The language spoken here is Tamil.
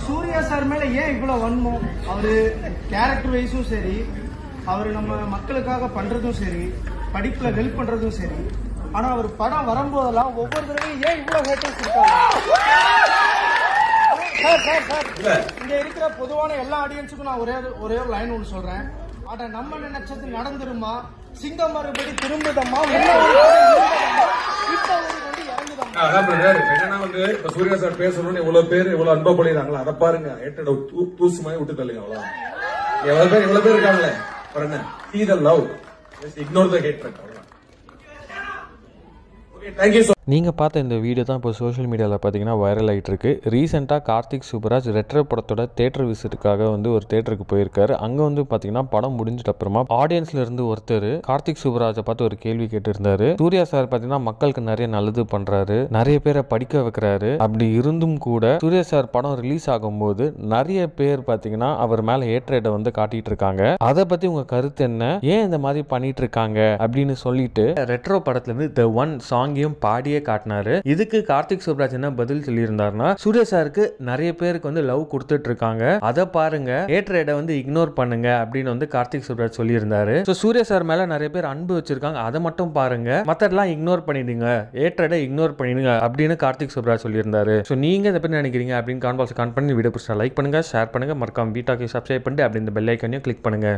சூர்யா சார் மேல ஏன் இவ்வளவு வன்மம்? அவரு கேரக்டர் வைஸும் சரி, அவரு நம்ம மக்களுக்காக பண்றதும் சரி, படிப்புல ஹெல்ப் பண்றதும் சரி, ஆனா அவர் படம் வரும்போதெல்லாம் ஒவ்வொரு தடவையும் ஏன் இவ்வளவு ஹேட்டர்ஸ் இருக்காங்க? சார் இங்க இருக்கிற பொதுவான எல்லா ஆடியன்ஸுக்கும் நான் ஒரே ஒரு லைன் ஒன்று சொல்றேன். அட நம்ம நினைச்சது நடந்துருமா, சிங்கம் மறுபடி திரும்புதம்மா, என்னன்னா வந்து இப்ப சூர்யா சார் பேசணும்னு இவ்வளவு பேர் இவ்வளவு அன்பா பண்ணிடுறாங்களா, அதை பாருங்க. ஏட்டோட தூசு மாதிரி விட்டு தள்ளுங்க, அவ்வளவுதான். இவ்வளவு பேர் இருக்காங்களே, பாருங்க. See the love, just ignore the hatred. நீங்கள் பார்த்த இந்த வீடியோ தான் இப்போ சோஷியல் மீடியாவில் பார்த்தீங்கன்னா வைரல் ஆகிட்டு இருக்கு. ரீசெண்டாக கார்த்திக் சுப்புராஜ் ரெட்ரோ படத்தோட தேட்டர் விசிட்டுக்காக வந்து ஒரு தேட்டருக்கு போயிருக்காரு. அங்கே வந்து பார்த்தீங்கன்னா படம் முடிஞ்சிட்ட அப்புறமா ஆடியன்ஸ்ல இருந்து ஒருத்தர் கார்த்திக் சுப்புராஜை பார்த்து ஒரு கேள்வி கேட்டிருந்தாரு. சூர்யா சார் பார்த்தீங்கன்னா மக்களுக்கு நிறைய நல்லது பண்றாரு, நிறைய பேரை படிக்க வைக்கிறாரு. அப்படி இருந்தும் கூட சூர்யா சார் படம் ரிலீஸ் ஆகும்போது நிறைய பேர் பார்த்தீங்கன்னா அவர் மேல ஹேட்ரேட்டை வந்து காட்டிட்டு இருக்காங்க. அதை பத்தி உங்க கருத்து என்ன, ஏன் இந்த மாதிரி பண்ணிட்டு இருக்காங்க அப்படின்னு சொல்லிட்டு ரெட்ரோ படத்துல இருந்து தி ஒன் சாங்கையும் பாடியே காட்டினாரு. இதுக்கு கார்த்திக் சுப்புராஜ் என்ன பதில் சொல்லியிருந்தாருன்னா, சூர்யா சாருக்கு நிறைய பேருக்கு வந்து லவ் கொடுத்துட்டு இருக்காங்க, அதை பாருங்க, ஹேட்ரேட்டை வந்து இக்னோர் பண்ணுங்க அப்படின்னு வந்து கார்த்திக் சுப்புராஜ் சொல்லியிருந்தாரு. சூர்யா சார் மேல நிறைய பேர் அன்பு வச்சிருக்காங்க, அதை மட்டும் பாருங்க, மத்ததெல்லாம் இக்னோர் பண்ணிடுங்க, ஹேட்ரேட்டை இக்னோர் பண்ணிடுங்க அப்படின்னு கார்த்திக் சுப்புராஜ் சொல்லியிருந்தாரு. நீங்க இதை பத்தி நினைக்கிறீங்க அப்படின்னு கான்பால்ஸ் கான் பண்ணி வீடியோ பிடிச்சா லைக் பண்ணுங்க, ஷேர் பண்ணுங்க, மறக்காம வீட்டாக்கு சப்ஸ்கிரைப் பண்ணிட்டு அப்படி இந்த பெல் ஐக்கானையும் கிளிக் பண்ணுங்க.